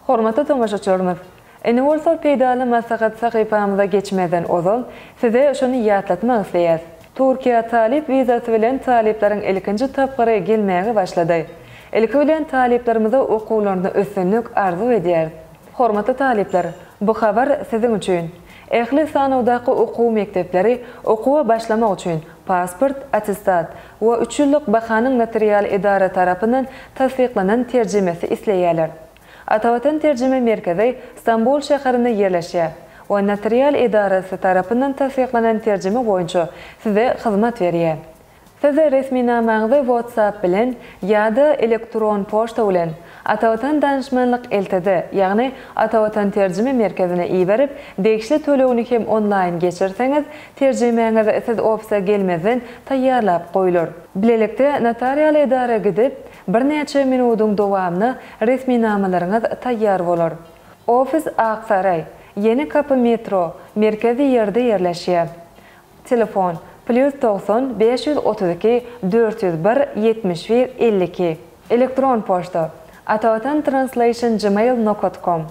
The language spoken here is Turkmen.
Hormatly tomaşaçylarymyz, Universal peýdaly maslahat sahypamyza geçmeden ozal size şonu ýatlatmak isleýär. Türkiýe talip wizasy bilen taliplerin ilkinji tapgary gelmäge başlady. Ilki bilen taliplerimize okuwlaryny ösünlük arzu edýär. Hormatly talipler, bu habar sizin üçin. Ähli sanawdaky okuw mekdepleri okuwa başlamak üçin pasport, attestat we 3 ýyllyk bahanyň notarial idara tarapyndan tasdiklanan terjimesi isleýärler. Atawatan terjime merkezi İstanbul şäherinde ýerleşýär we notarial idarasy tarapyndan tasdiklanan terjime boýunça size hyzmat berýär. Size resmi namaňyzy WhatsApp bilen ýa-da elektron poçta bilen Atawatan danışmanlyk eltede, ýagny Atawatan terjime merkezine iýerip, degişli tölewini hem online geçirseňiz, terjimeňiz siz ofisa gelmeden taýýarlap goýulur. Bilelikde notarial idara gidip, bir neçe minutyň dowamyny resmi namalaryňyz taýýar bolar. Ofis Aksaray, Yeni Kapı metro, merkezi ýerde ýerleşýär. Telefon +90 532 401 71 52. Elektron poçta atawatantranslation@gmail.com